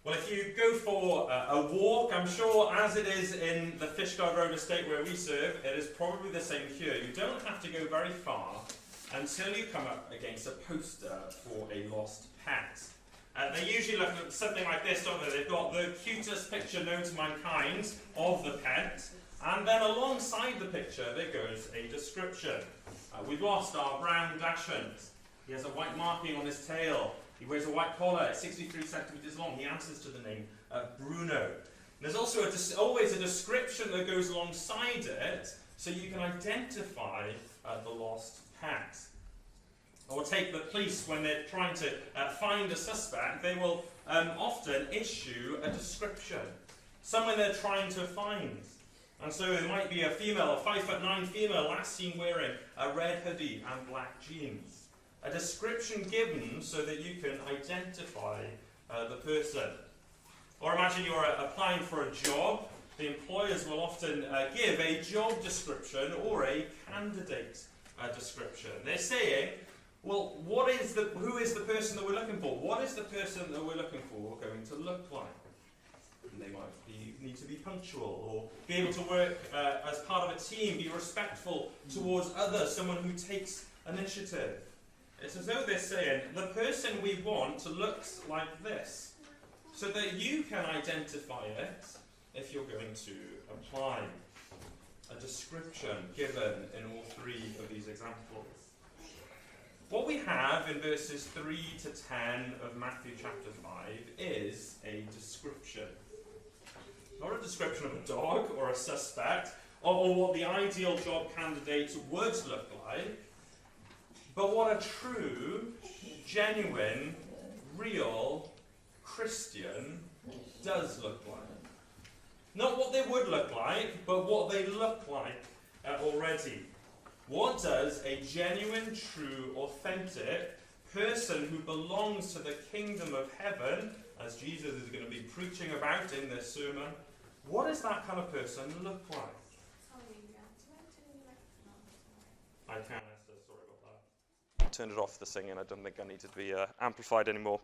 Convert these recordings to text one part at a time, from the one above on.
Well, if you go for a walk, I'm sure as it is in the Fishguard Road estate where we serve, it is probably the same here. You don't have to go very far until you come up against a poster for a lost pet. They usually look at something like this, don't they? They've got the cutest picture known to mankind of the pet, and then alongside the picture there goes a description. We've lost our brown dachshund. He has a white marking on his tail. He wears a white collar, 63 centimetres long. He answers to the name Bruno. There's also always a description that goes alongside it, so you can identify the lost pet. Or take the police when they're trying to find a suspect, they will often issue a description. Someone they're trying to find. And so there might be a female, a 5'9" female, last seen wearing a red hoodie and black jeans. A description given so that you can identify the person. Or imagine you're applying for a job. The employers will often give a job description or a candidate description. They're saying, well, who is the person that we're looking for? What is the person that we're looking for going to look like? And they might need to be punctual, or be able to work as part of a team, be respectful towards others, someone who takes initiative. It's as though they're saying, the person we want looks like this, so that you can identify it if you're going to apply. A description given in all three of these examples. What we have in verses 3 to 10 of Matthew chapter 5 is a description. Not a description of a dog or a suspect, or what the ideal job candidate would look like, but what a true, genuine, real Christian does look like. Not what they would look like, but what they look like already. What does a genuine, true, authentic person who belongs to the kingdom of heaven, as Jesus is going to be preaching about in this sermon, what does that kind of person look like? I can, Esther, sorry about that. I turned it off the singing. I don't think I need to be amplified anymore.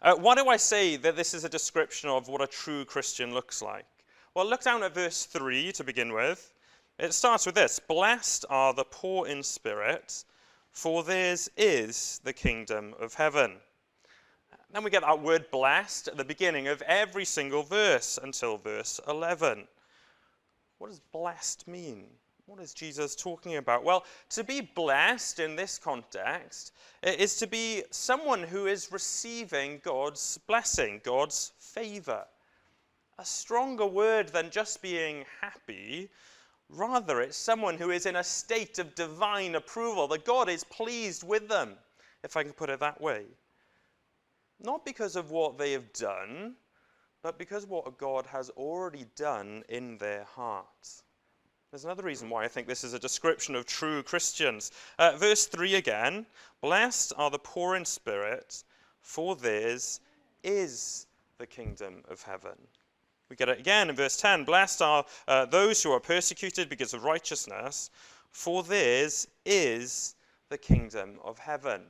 Why do I say that this is a description of what a true Christian looks like? Well, look down at verse 3 to begin with. It starts with this: blessed are the poor in spirit, for theirs is the kingdom of heaven. Then we get that word blessed at the beginning of every single verse until verse 11. What does blessed mean? What is Jesus talking about? Well, to be blessed in this context is to be someone who is receiving God's blessing, God's favor. A stronger word than just being happy. Rather, it's someone who is in a state of divine approval, that God is pleased with them, if I can put it that way. Not because of what they have done, but because of what God has already done in their hearts. There's another reason why I think this is a description of true Christians. Verse 3 again, blessed are the poor in spirit, for theirs is the kingdom of heaven. We get it again in verse 10, blessed are those who are persecuted because of righteousness, for theirs is the kingdom of heaven.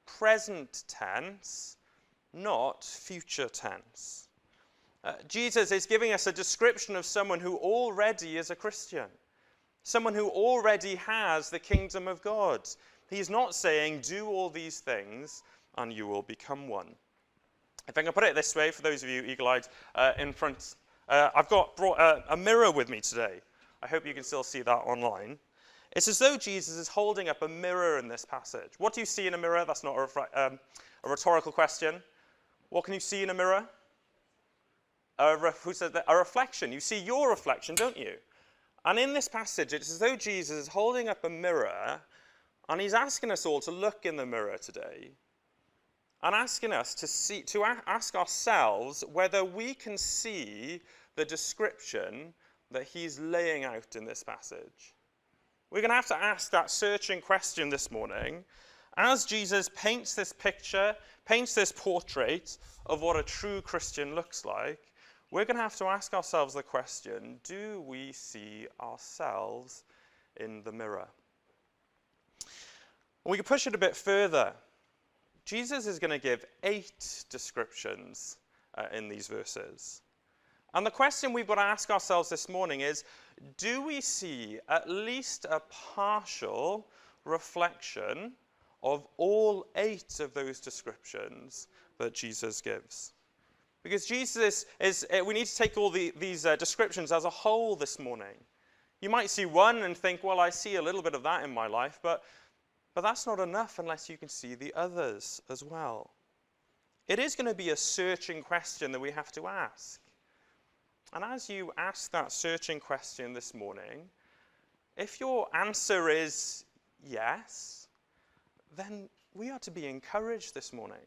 Present tense, not future tense. Jesus is giving us a description of someone who already is a Christian, someone who already has the kingdom of God. He's not saying, do all these things and you will become one. If I can put it this way, for those of you eagle-eyed in front, I've brought a mirror with me today. I hope you can still see that online. It's as though Jesus is holding up a mirror in this passage. What do you see in a mirror? That's not a rhetorical question. What can you see in a mirror? Who said that? A reflection. You see your reflection, don't you? And in this passage, it's as though Jesus is holding up a mirror, and he's asking us all to look in the mirror today, and asking us to ask ourselves whether we can see the description that he's laying out in this passage. We're going to have to ask that searching question this morning, as Jesus paints this picture, paints this portrait of what a true Christian looks like. We're going to have to ask ourselves the question, do we see ourselves in the mirror? And we can push it a bit further. Jesus is going to give 8 descriptions in these verses. And the question we've got to ask ourselves this morning is, do we see at least a partial reflection of all 8 of those descriptions that Jesus gives? Because Jesus we need to take all these descriptions as a whole this morning. You might see one and think, well, I see a little bit of that in my life, but that's not enough unless you can see the others as well. It is going to be a searching question that we have to ask. And as you ask that searching question this morning, if your answer is yes, then we are to be encouraged this morning,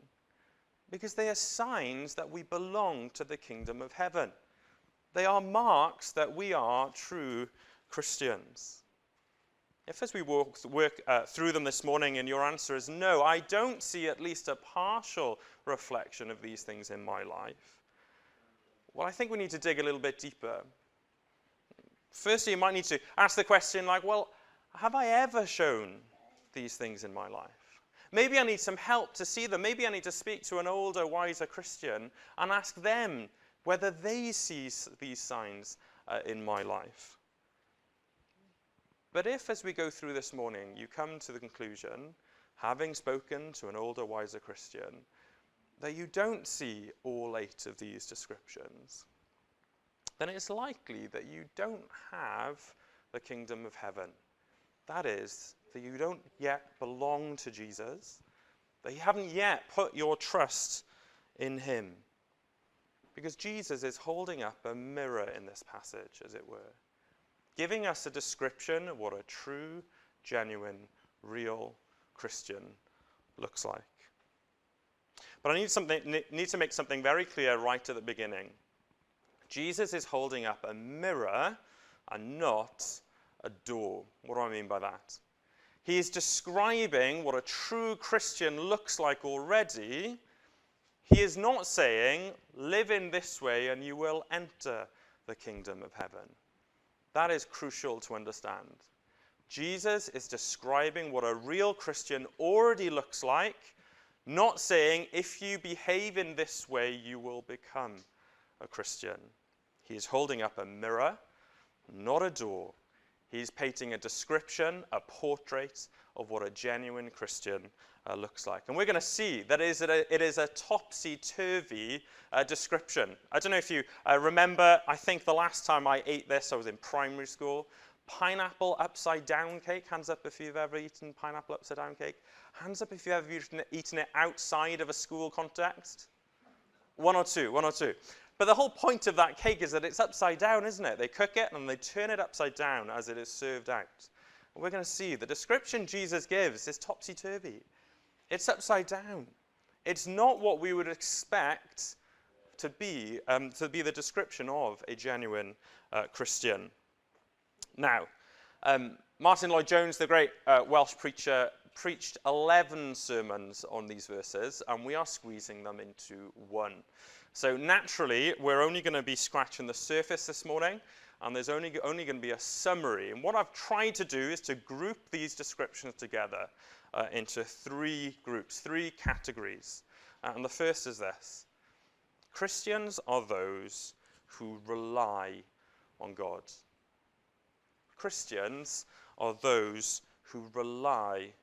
because they are signs that we belong to the kingdom of heaven. They are marks that we are true Christians. If as we work through them this morning and your answer is no, I don't see at least a partial reflection of these things in my life, well, I think we need to dig a little bit deeper. Firstly, you might need to ask the question like, well, have I ever shown these things in my life? Maybe I need some help to see them. Maybe I need to speak to an older, wiser Christian and ask them whether they see these signs in my life. But if, as we go through this morning, you come to the conclusion, having spoken to an older, wiser Christian, that you don't see all 8 of these descriptions, then it's likely that you don't have the kingdom of heaven. That is, that you don't yet belong to Jesus, that you haven't yet put your trust in him. Because Jesus is holding up a mirror in this passage, as it were, giving us a description of what a true, genuine, real Christian looks like. But I need to make something very clear right at the beginning. Jesus is holding up a mirror and not a door. What do I mean by that? He is describing what a true Christian looks like already. He is not saying, live in this way and you will enter the kingdom of heaven. That is crucial to understand. Jesus is describing what a real Christian already looks like, not saying, if you behave in this way, you will become a Christian. He is holding up a mirror, not a door. He's painting a description, a portrait of what a genuine Christian looks like. And we're going to see that it is a topsy-turvy description. I don't know if you remember, I think the last time I ate this, I was in primary school. Pineapple upside down cake. Hands up if you've ever eaten pineapple upside down cake. Hands up if you've ever eaten it outside of a school context. One or two. But the whole point of that cake is that it's upside down, isn't it? They cook it and they turn it upside down as it is served out. And we're going to see the description Jesus gives is topsy-turvy. It's upside down. It's not what we would expect to be the description of a genuine Christian. Now, Martin Lloyd-Jones, the great Welsh preacher, preached 11 sermons on these verses, and we are squeezing them into one. So naturally, we're only going to be scratching the surface this morning, and there's only going to be a summary. And what I've tried to do is to group these descriptions together into 3 groups, 3 categories. And the first is this. Christians are those who rely on God. Christians are those who rely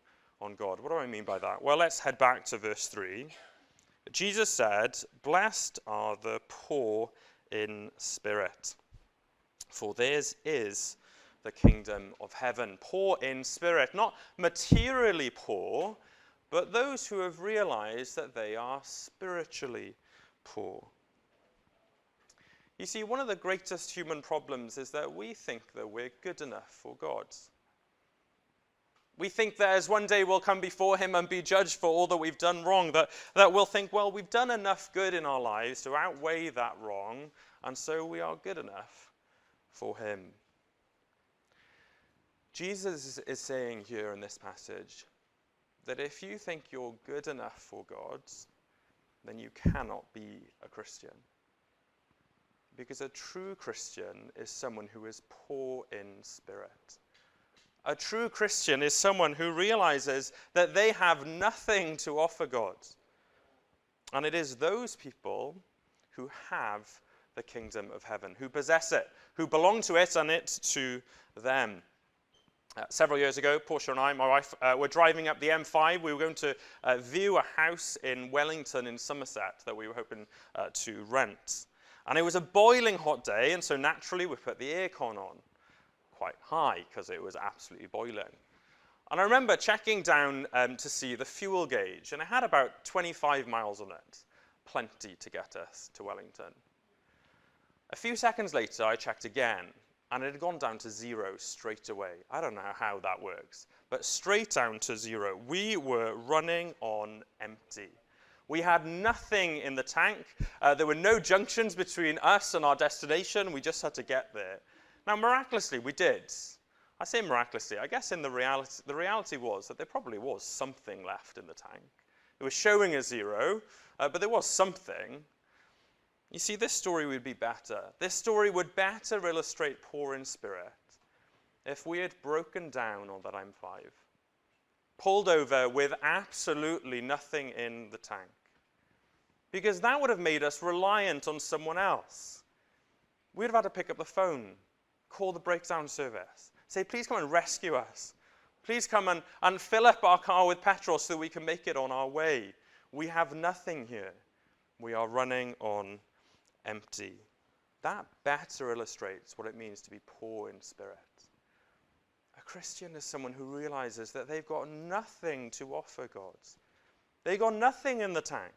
on God. What do I mean by that? Well, let's head back to verse 3. Jesus said, "Blessed are the poor in spirit, for theirs is the kingdom of heaven." Poor in spirit, not materially poor, but those who have realized that they are spiritually poor. You see, one of the greatest human problems is that we think that we're good enough for God. We think that as one day we'll come before him and be judged for all that we've done wrong, that we'll think, well, we've done enough good in our lives to outweigh that wrong, and so we are good enough for him. Jesus is saying here in this passage that if you think you're good enough for God, then you cannot be a Christian. Because a true Christian is someone who is poor in spirit. A true Christian is someone who realizes that they have nothing to offer God. And it is those people who have the kingdom of heaven, who possess it, who belong to it and it to them. Several years ago, Portia and I, my wife, were driving up the M5. We were going to view a house in Wellington in Somerset that we were hoping to rent. And it was a boiling hot day, and so naturally we put the aircon on quite high because it was absolutely boiling. And I remember checking down to see the fuel gauge, and it had about 25 miles on it. Plenty to get us to Wellington. A few seconds later, I checked again, and it had gone down to 0 straight away. I don't know how that works, but straight down to 0. We were running on empty. We had nothing in the tank. There were no junctions between us and our destination. We just had to get there. Now, miraculously, we did. I say miraculously. I guess in the reality was that there probably was something left in the tank. It was showing a 0, but there was something. You see, this story would be better. This story would better illustrate poor in spirit if we had broken down on that M5, pulled over with absolutely nothing in the tank, because that would have made us reliant on someone else. We'd have had to pick up the phone, call the breakdown service, say, please come and rescue us. Please come and fill up our car with petrol so that we can make it on our way. We have nothing here. We are running on empty. That better illustrates what it means to be poor in spirit. A Christian is someone who realizes that they've got nothing to offer God. They've got nothing in the tank.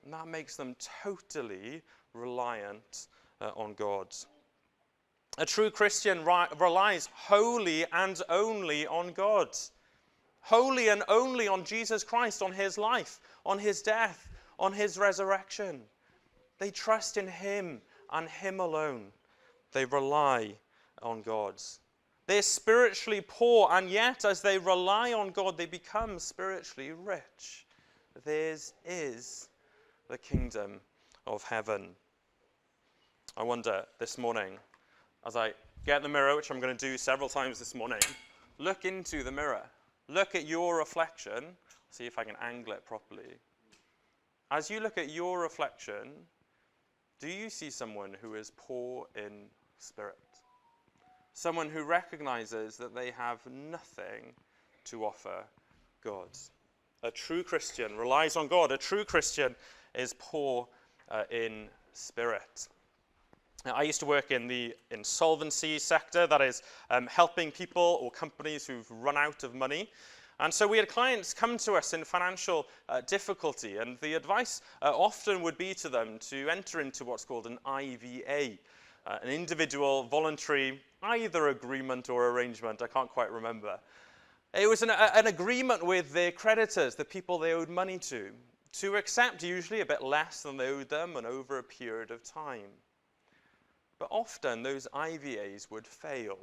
And that makes them totally reliant on God. A true Christian relies wholly and only on God. Wholly and only on Jesus Christ, on his life, on his death, on his resurrection. They trust in him and him alone. They rely on God. They're spiritually poor, and yet as they rely on God, they become spiritually rich. Theirs is the kingdom of heaven. I wonder this morning, as I get the mirror, which I'm going to do several times this morning, look into the mirror. Look at your reflection. See if I can angle it properly. As you look at your reflection, do you see someone who is poor in spirit? Someone who recognizes that they have nothing to offer God. A true Christian relies on God. A true Christian is poor in spirit. Now, I used to work in the insolvency sector, that is helping people or companies who've run out of money. And so we had clients come to us in financial difficulty, and the advice often would be to them to enter into what's called an IVA, an individual voluntary either agreement or arrangement, I can't quite remember. It was an agreement with their creditors, the people they owed money to accept usually a bit less than they owed them and over a period of time. But often those IVAs would fail.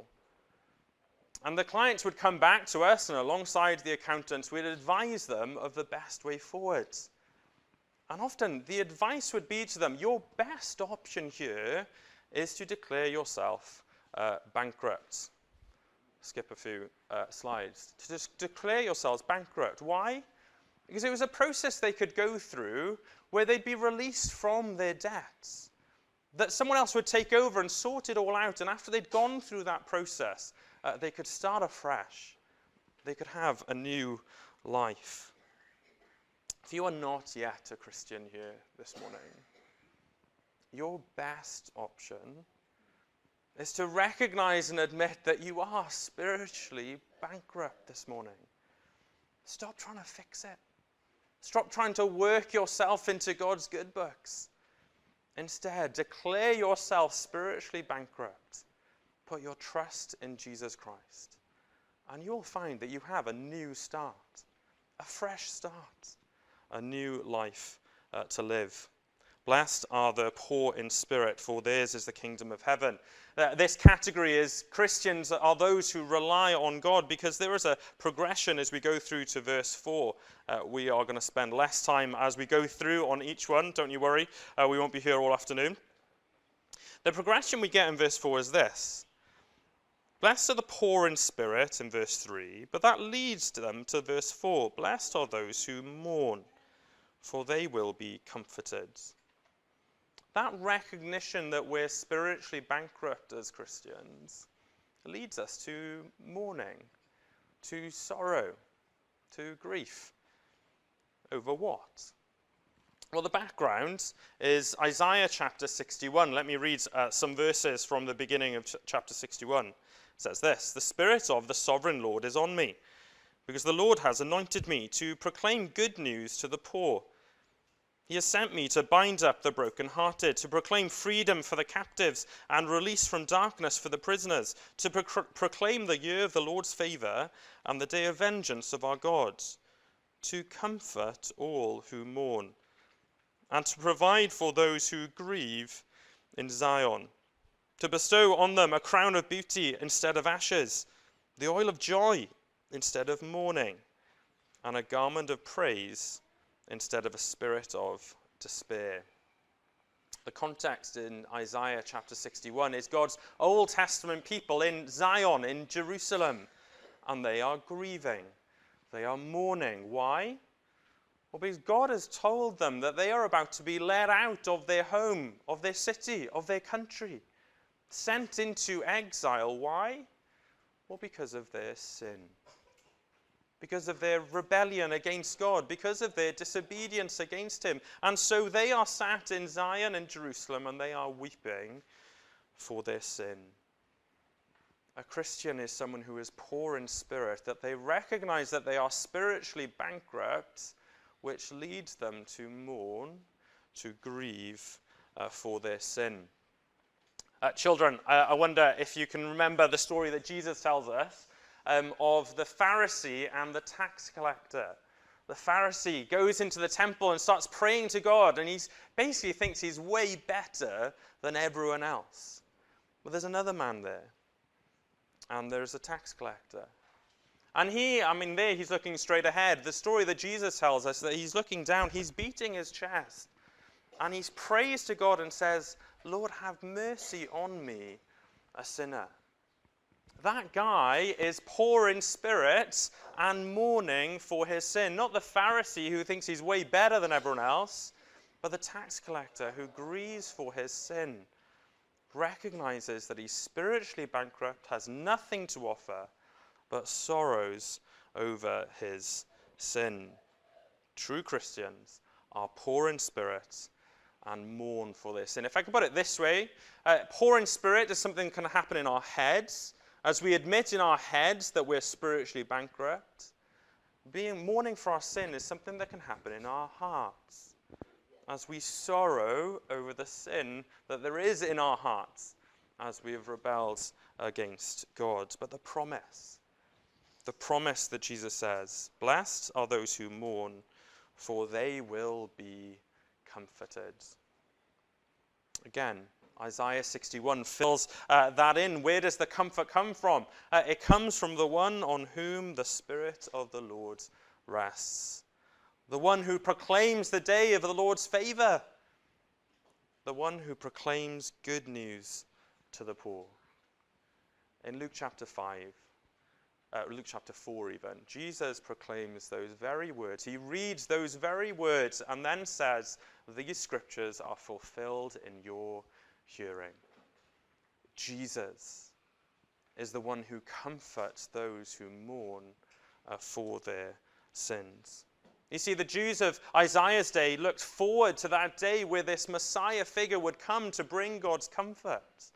And the clients would come back to us, and alongside the accountants, we'd advise them of the best way forward. And often the advice would be to them, your best option here is to declare yourself bankrupt. Skip a few slides. To just declare yourselves bankrupt. Why? Because it was a process they could go through where they'd be released from their debts. That someone else would take over and sort it all out, and after they'd gone through that process, they could start afresh. They could have a new life. If you are not yet a Christian here this morning, your best option is to recognize and admit that you are spiritually bankrupt this morning. Stop trying to fix it. Stop trying to work yourself into God's good books. Instead, declare yourself spiritually bankrupt. Put your trust in Jesus Christ. And you'll find that you have a new start, a fresh start, a new life to live. Blessed are the poor in spirit, for theirs is the kingdom of heaven. This category is Christians are those who rely on God, because there is a progression as we go through to verse 4. We are going to spend less time as we go through on each one. Don't you worry. We won't be here all afternoon. The progression we get in verse 4 is this. Blessed are the poor in spirit in verse 3, but that leads them to verse 4. Blessed are those who mourn, for they will be comforted. That recognition that we're spiritually bankrupt as Christians leads us to mourning, to sorrow, to grief. Over what? Well, the background is Isaiah chapter 61. Let me read some verses from the beginning of chapter 61. It says this: "The Spirit of the Sovereign Lord is on me, because the Lord has anointed me to proclaim good news to the poor. He has sent me to bind up the brokenhearted, to proclaim freedom for the captives and release from darkness for the prisoners, to proclaim the year of the Lord's favor and the day of vengeance of our God, to comfort all who mourn, and to provide for those who grieve in Zion, to bestow on them a crown of beauty instead of ashes, the oil of joy instead of mourning, and a garment of praise instead of a spirit of despair." The context in Isaiah chapter 61 is God's Old Testament people in Zion, in Jerusalem, and they are grieving. They are mourning. Why? Well, because God has told them that they are about to be led out of their home, of their city, of their country, sent into exile. Why? Well, because of their sin. Because of their rebellion against God, because of their disobedience against him. And so they are sat in Zion and Jerusalem, and they are weeping for their sin. A Christian is someone who is poor in spirit, that they recognize that they are spiritually bankrupt, which leads them to mourn, to grieve for their sin. Children, I wonder if you can remember the story that Jesus tells us of the Pharisee and the tax collector. The Pharisee goes into the temple and starts praying to God, and he basically thinks he's way better than everyone else. But there's another man there, and there's a tax collector. And there he's looking straight ahead. The story that Jesus tells us that he's looking down, he's beating his chest, and he prays to God and says, "Lord, have mercy on me, a sinner." That guy is poor in spirit and mourning for his sin. Not the Pharisee who thinks he's way better than everyone else, but the tax collector who grieves for his sin, recognizes that he's spiritually bankrupt, has nothing to offer, but sorrows over his sin. True Christians are poor in spirit and mourn for their sin. If I can put it this way, poor in spirit is something that can happen in our heads. As we admit in our heads that we're spiritually bankrupt, mourning for our sin is something that can happen in our hearts, as we sorrow over the sin that there is in our hearts, as we have rebelled against God. But the promise that Jesus says, "Blessed are those who mourn, for they will be comforted." Again, Isaiah 61 fills that in. Where does the comfort come from? It comes from the one on whom the Spirit of the Lord rests. The one who proclaims the day of the Lord's favor. The one who proclaims good news to the poor. In Luke chapter 4 even, Jesus proclaims those very words. He reads those very words and then says, "These scriptures are fulfilled in your hearing." Jesus is the one who comforts those who mourn for their sins. You see, the Jews of Isaiah's day looked forward to that day where this Messiah figure would come to bring God's comfort.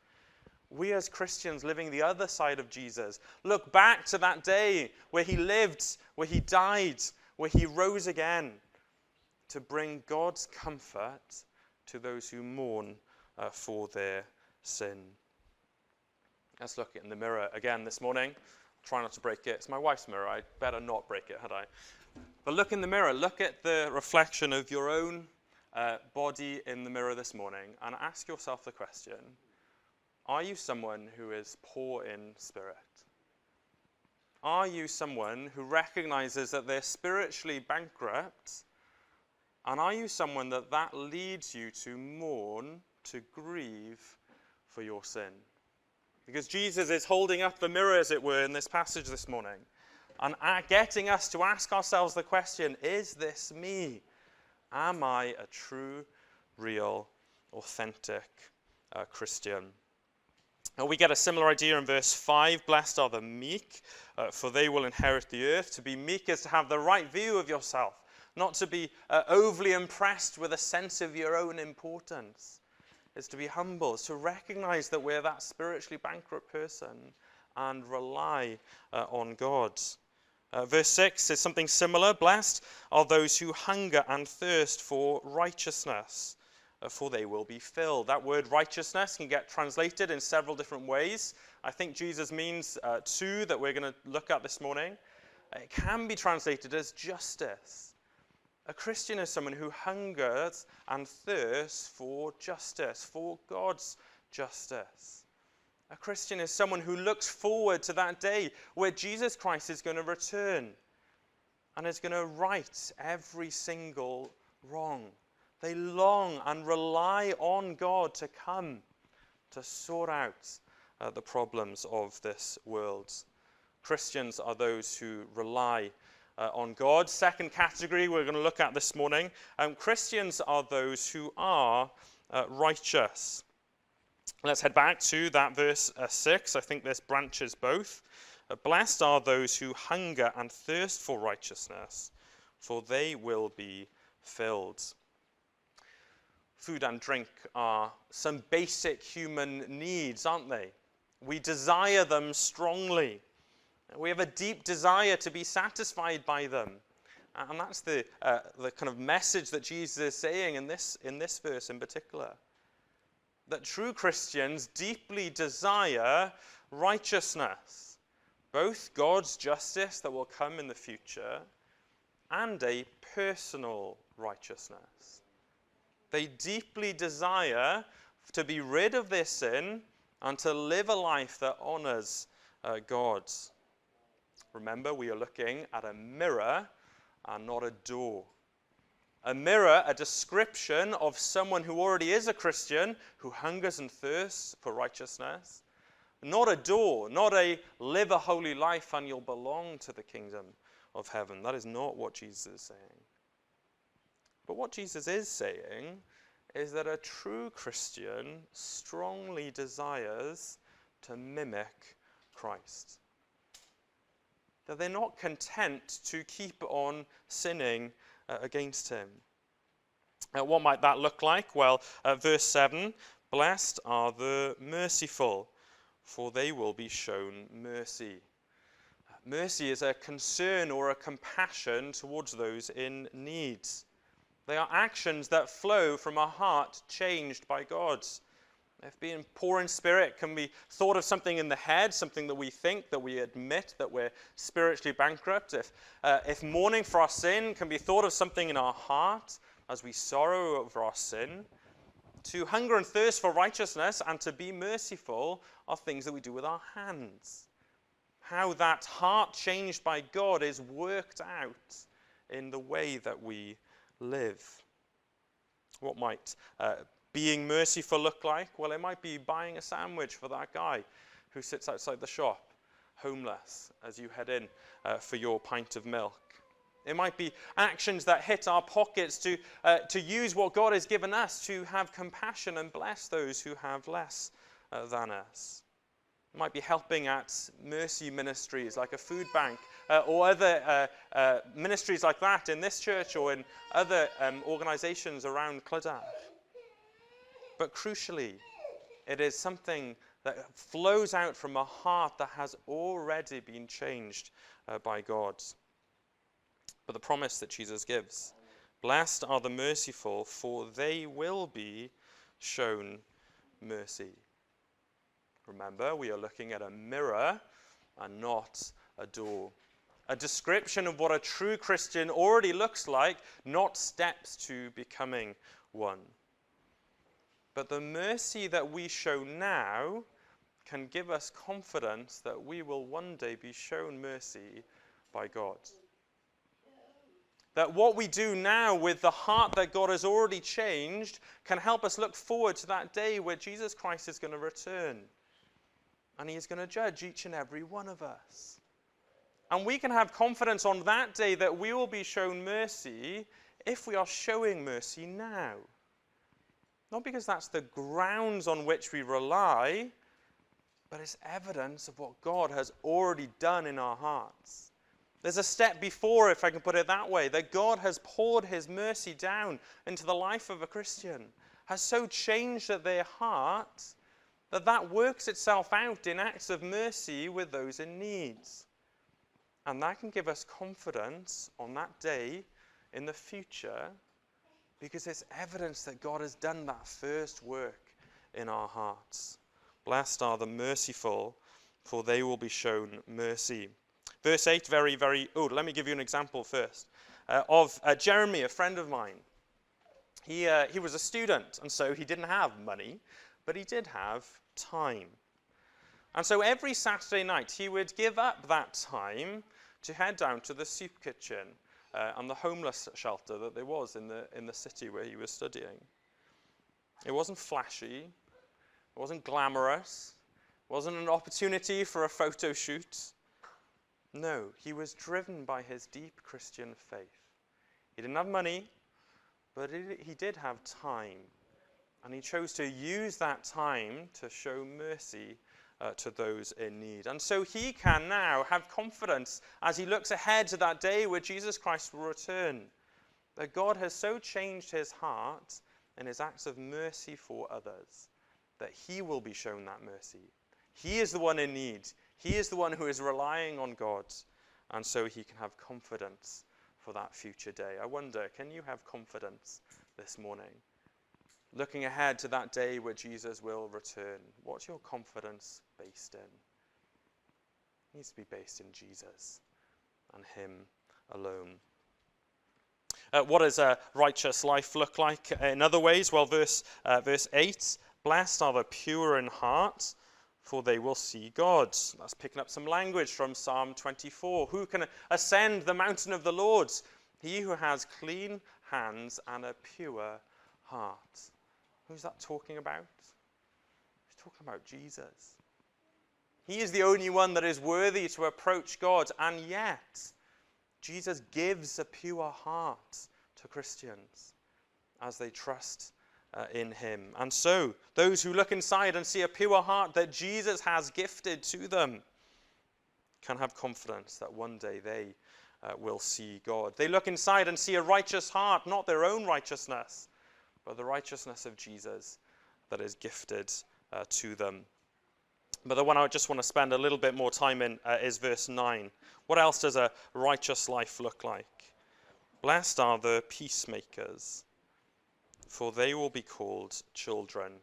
We as Christians living the other side of Jesus look back to that day where he lived, where he died, where he rose again, to bring God's comfort to those who mourn for their sin. Let's look in the mirror again this morning. Try not to break it. It's my wife's mirror. I better not break it, had I? But look in the mirror. Look at the reflection of your own body in the mirror this morning and ask yourself the question, are you someone who is poor in spirit? Are you someone who recognizes that they're spiritually bankrupt? And are you someone that leads you to mourn, to grieve for your sin? Because Jesus is holding up the mirror, as it were, in this passage this morning, and getting us to ask ourselves the question, is this me? Am I a true, real, authentic Christian? And we get a similar idea in verse 5. Blessed are the meek, for they will inherit the earth. To be meek is to have the right view of yourself, not to be overly impressed with a sense of your own importance. It's to be humble, it's to recognize that we're that spiritually bankrupt person and rely on God. Verse 6 is something similar. Blessed are those who hunger and thirst for righteousness, for they will be filled. That word righteousness can get translated in several different ways. I think Jesus means two that we're going to look at this morning. It can be translated as justice. A Christian is someone who hungers and thirsts for justice, for God's justice. A Christian is someone who looks forward to that day where Jesus Christ is going to return and is going to right every single wrong. They long and rely on God to come to sort out the problems of this world. Christians are those who rely on God. Second category we're going to look at this morning. Christians are those who are righteous. Let's head back to that verse 6. I think this branches both. Blessed are those who hunger and thirst for righteousness, for they will be filled. Food and drink are some basic human needs, aren't they? We desire them strongly. We have a deep desire to be satisfied by them. And that's the kind of message that Jesus is saying in this verse in particular. That true Christians deeply desire righteousness, both God's justice that will come in the future and a personal righteousness. They deeply desire to be rid of their sin and to live a life that honors God. Remember, we are looking at a mirror and not a door. A mirror, a description of someone who already is a Christian, who hungers and thirsts for righteousness. Not a door, not a live a holy life and you'll belong to the kingdom of heaven. That is not what Jesus is saying. But what Jesus is saying is that a true Christian strongly desires to mimic Christ. That they're not content to keep on sinning against him. What might that look like? Well, verse 7, blessed are the merciful, for they will be shown mercy. Mercy is a concern or a compassion towards those in need. They are actions that flow from a heart changed by God. If being poor in spirit can be thought of something in the head, something that we think, that we admit that we're spiritually bankrupt, if mourning for our sin can be thought of something in our heart as we sorrow over our sin, to hunger and thirst for righteousness and to be merciful are things that we do with our hands. How that heart changed by God is worked out in the way that we live. What might being merciful look like? Well, it might be buying a sandwich for that guy who sits outside the shop, homeless, as you head in for your pint of milk. It might be actions that hit our pockets to use what God has given us to have compassion and bless those who have less than us. It might be helping at mercy ministries like a food bank or other ministries like that in this church or in other organizations around Clydach. But crucially, it is something that flows out from a heart that has already been changed by God. But the promise that Jesus gives, blessed are the merciful, for they will be shown mercy. Remember, we are looking at a mirror and not a door. A description of what a true Christian already looks like, not steps to becoming one. But the mercy that we show now can give us confidence that we will one day be shown mercy by God. That what we do now with the heart that God has already changed can help us look forward to that day where Jesus Christ is going to return. and he is going to judge each and every one of us. And we can have confidence on that day that we will be shown mercy if we are showing mercy now. Not because that's the grounds on which we rely, but it's evidence of what God has already done in our hearts. There's a step before, if I can put it that way, that God has poured his mercy down into the life of a Christian, has so changed their heart that works itself out in acts of mercy with those in need. And that can give us confidence on that day in the future, because it's evidence that God has done that first work in our hearts. Blessed are the merciful, for they will be shown mercy. Verse 8, let me give you an example first. Of Jeremy, a friend of mine. He was a student, and so he didn't have money, but he did have time. And so every Saturday night, he would give up that time to head down to the soup kitchen and the homeless shelter that there was in the city where he was studying. It wasn't flashy. It wasn't glamorous. It wasn't an opportunity for a photo shoot. No, he was driven by his deep Christian faith. He didn't have money, but he did have time. And he chose to use that time to show mercy to those in need. And so he can now have confidence as he looks ahead to that day where Jesus Christ will return, that God has so changed his heart in his acts of mercy for others that he will be shown that mercy. He is the one in need. He is the one who is relying on God, and so he can have confidence for that future day. I wonder, can you have confidence this morning? Looking ahead to that day where Jesus will return, what's your confidence based in? It needs to be based in Jesus and him alone. What does a righteous life look like in other ways? Well, verse 8, blessed are the pure in heart, for they will see God. That's picking up some language from Psalm 24. Who can ascend the mountain of the Lord? He who has clean hands and a pure heart. Who's that talking about? He's talking about Jesus. He is the only one that is worthy to approach God, and yet Jesus gives a pure heart to Christians as they trust in him. And so, those who look inside and see a pure heart that Jesus has gifted to them can have confidence that one day they will see God. They look inside and see a righteous heart, not their own righteousness, but the righteousness of Jesus that is gifted to them. But the one I just want to spend a little bit more time in is verse 9. What else does a righteous life look like? Blessed are the peacemakers, for they will be called children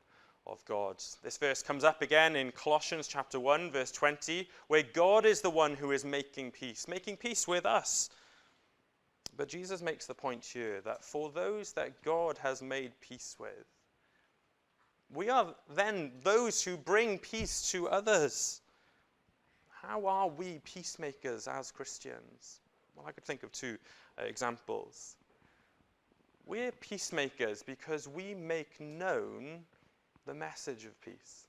of God. This verse comes up again in Colossians chapter 1, verse 20, where God is the one who is making peace with us. But Jesus makes the point here that for those that God has made peace with, we are then those who bring peace to others. How are we peacemakers as Christians? Well, I could think of two examples. We're peacemakers because we make known the message of peace.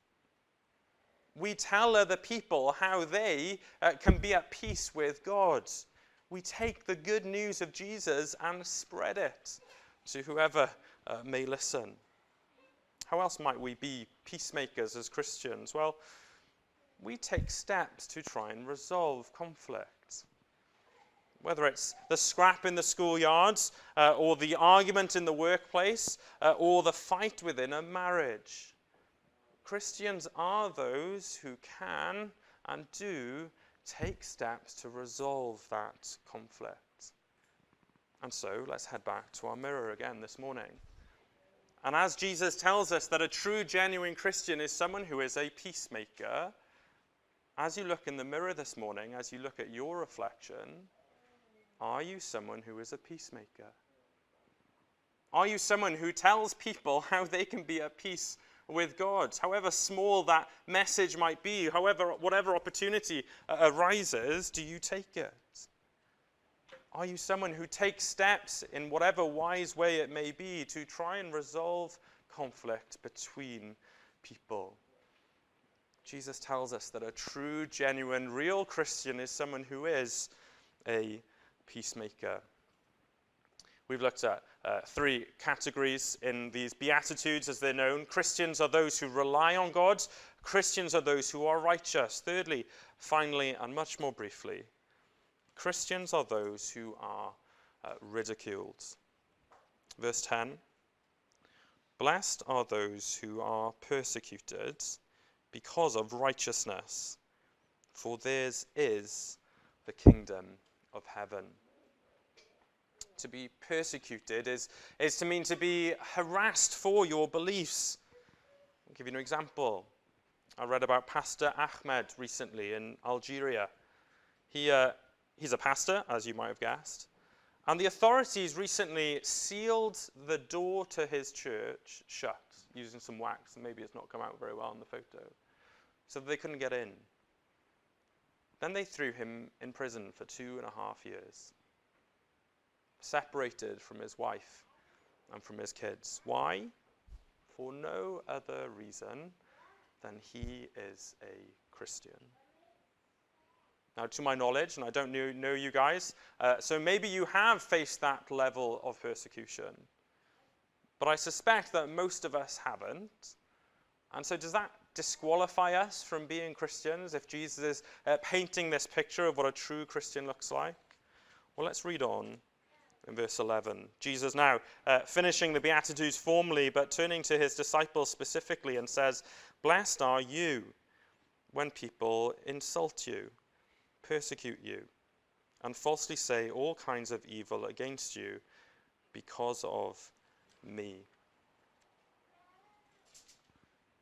We tell other people how they can be at peace with God. We take the good news of Jesus and spread it to whoever may listen. How else might we be peacemakers as Christians? Well, we take steps to try and resolve conflict. Whether it's the scrap in the schoolyards, or the argument in the workplace, or the fight within a marriage. Christians are those who can and do take steps to resolve that conflict. And so let's head back to our mirror again this morning. And as Jesus tells us that a true, genuine Christian is someone who is a peacemaker, as you look in the mirror this morning, as you look at your reflection, are you someone who is a peacemaker? Are you someone who tells people how they can be at peace with God? However small that message might be, whatever opportunity arises, do you take it? Are you someone who takes steps in whatever wise way it may be to try and resolve conflict between people? Jesus tells us that a true, genuine, real Christian is someone who is a peacemaker. We've looked at three categories in these Beatitudes as they're known. Christians are those who rely on God. Christians are those who are righteous. Thirdly, finally, and much more briefly, Christians are those who are ridiculed. Verse 10, blessed are those who are persecuted because of righteousness, for theirs is the kingdom of heaven. To be persecuted is to mean to be harassed for your beliefs. I'll give you an example. I read about Pastor Ahmed recently in Algeria. He's a pastor, as you might have guessed, and the authorities recently sealed the door to his church shut using some wax, and maybe it's not come out very well in the photo, so that they couldn't get in. Then they threw him in prison for 2.5 years. Separated from his wife and from his kids. Why? For no other reason than he is a Christian. Now, to my knowledge, and I don't know you guys, so maybe you have faced that level of persecution, but I suspect that most of us haven't. And so does that disqualify us from being Christians if Jesus is painting this picture of what a true Christian looks like? Well, let's read on. In verse 11, Jesus now finishing the Beatitudes formally, but turning to his disciples specifically and says, blessed are you when people insult you, persecute you, and falsely say all kinds of evil against you because of me.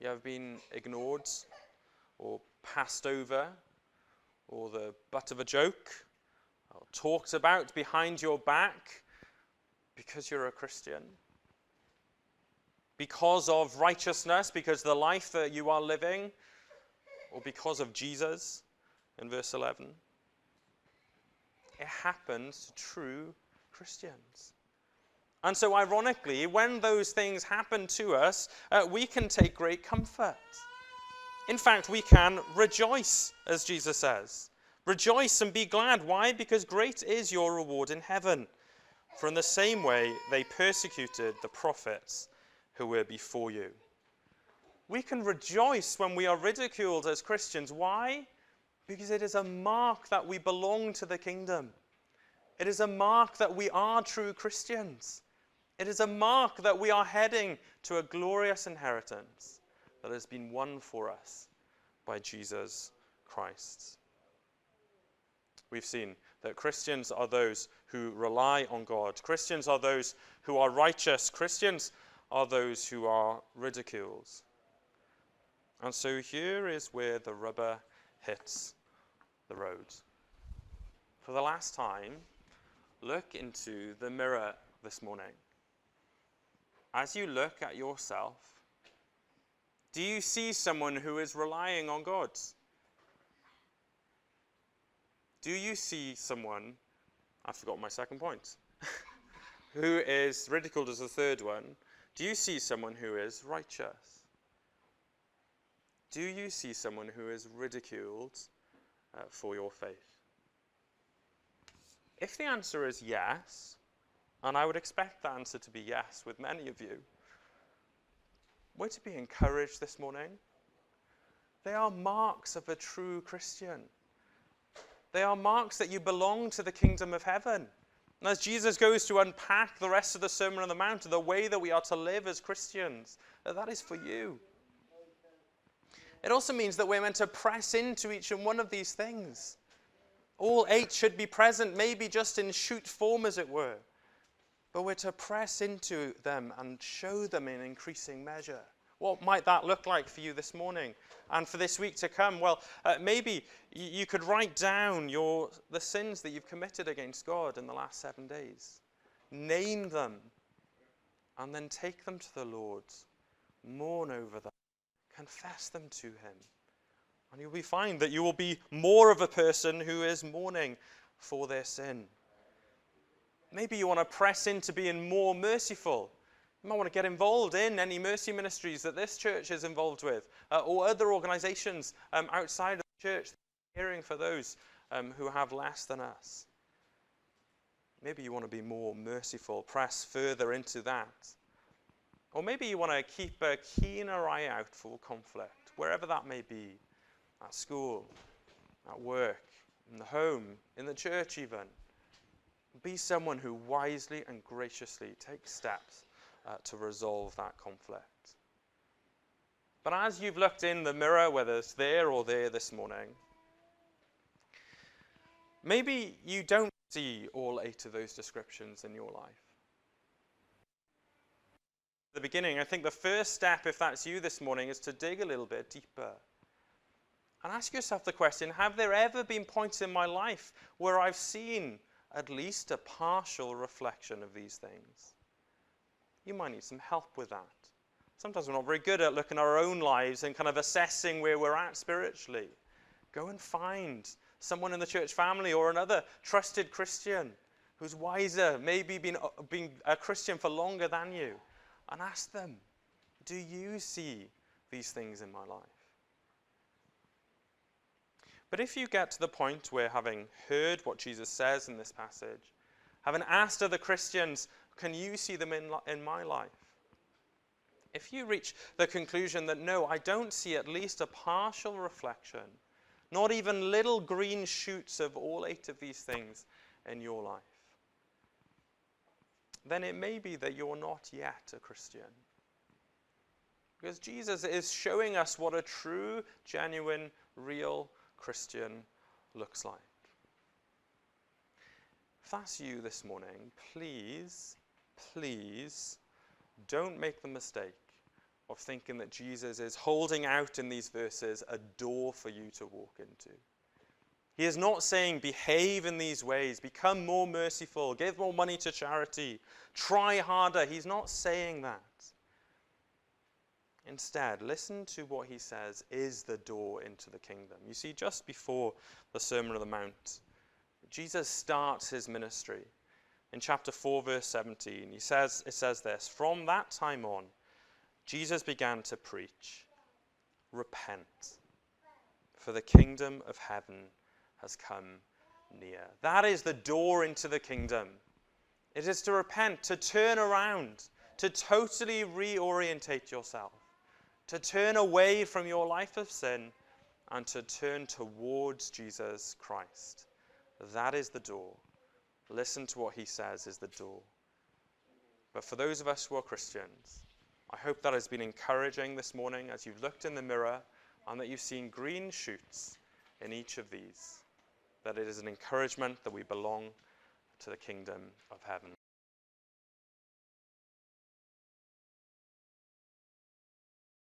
You have been ignored or passed over or the butt of a joke, or talked about behind your back because you're a Christian, because of righteousness, because of the life that you are living, or because of Jesus, in verse 11. It happens to true Christians. And so ironically, when those things happen to us, we can take great comfort. In fact, we can rejoice, as Jesus says. Rejoice and be glad. Why? Because great is your reward in heaven. For in the same way they persecuted the prophets who were before you. We can rejoice when we are ridiculed as Christians. Why? Because it is a mark that we belong to the kingdom. It is a mark that we are true Christians. It is a mark that we are heading to a glorious inheritance that has been won for us by Jesus Christ. We've seen that Christians are those who rely on God. Christians are those who are righteous. Christians are those who are ridiculed. And so here is where the rubber hits the road. For the last time, look into the mirror this morning. As you look at yourself, do you see someone who is relying on God? Do you see someone, I've forgotten my second point, who is ridiculed as the third one? Do you see someone who is righteous? Do you see someone who is ridiculed for your faith? If the answer is yes, and I would expect the answer to be yes with many of you, we're to be encouraged this morning. They are marks of a true Christian. They are marks that you belong to the kingdom of heaven. And as Jesus goes to unpack the rest of the Sermon on the Mount, the way that we are to live as Christians, that is for you. It also means that we're meant to press into each and one of these things. All 8 should be present, maybe just in shoot form, as it were. But we're to press into them and show them in increasing measure. What might that look like for you this morning and for this week to come? Well, maybe you could write down the sins that you've committed against God in the last 7 days. Name them and then take them to the Lord. Mourn over them. Confess them to him. And you'll find that you will be more of a person who is mourning for their sin. Maybe you want to press into being more merciful. You might want to get involved in any mercy ministries that this church is involved with, or other organizations outside of the church, caring for those who have less than us. Maybe you want to be more merciful, press further into that. Or maybe you want to keep a keener eye out for conflict, wherever that may be, at school, at work, in the home, in the church even. Be someone who wisely and graciously takes steps to resolve that conflict. But as you've looked in the mirror, whether it's there or there this morning, maybe you don't see all 8 of those descriptions in your life. At the beginning, I think the first step, if that's you this morning, is to dig a little bit deeper. And ask yourself the question, have there ever been points in my life where I've seen at least a partial reflection of these things? You might need some help with that. Sometimes we're not very good at looking at our own lives and kind of assessing where we're at spiritually. Go and find someone in the church family or another trusted Christian who's wiser, maybe been a Christian for longer than you, and ask them, do you see these things in my life? But if you get to the point where, having heard what Jesus says in this passage, having asked other Christians, can you see them in my life? If you reach the conclusion that no, I don't see at least a partial reflection, not even little green shoots of all 8 of these things in your life, then it may be that you're not yet a Christian. Because Jesus is showing us what a true, genuine, real Christian looks like. If that's you this morning, please don't make the mistake of thinking that Jesus is holding out in these verses a door for you to walk into. He is not saying behave in these ways, become more merciful, give more money to charity, try harder. He's not saying that. Instead, listen to what he says is the door into the kingdom. You see, just before the Sermon on the Mount, Jesus starts his ministry. In chapter 4, verse 17, it says this, from that time on, Jesus began to preach, repent, for the kingdom of heaven has come near. That is the door into the kingdom. It is to repent, to turn around, to totally reorientate yourself, to turn away from your life of sin and to turn towards Jesus Christ. That is the door. Listen to what he says is the door. But for those of us who are Christians, I hope that has been encouraging this morning as you've looked in the mirror and that you've seen green shoots in each of these. That it is an encouragement that we belong to the kingdom of heaven.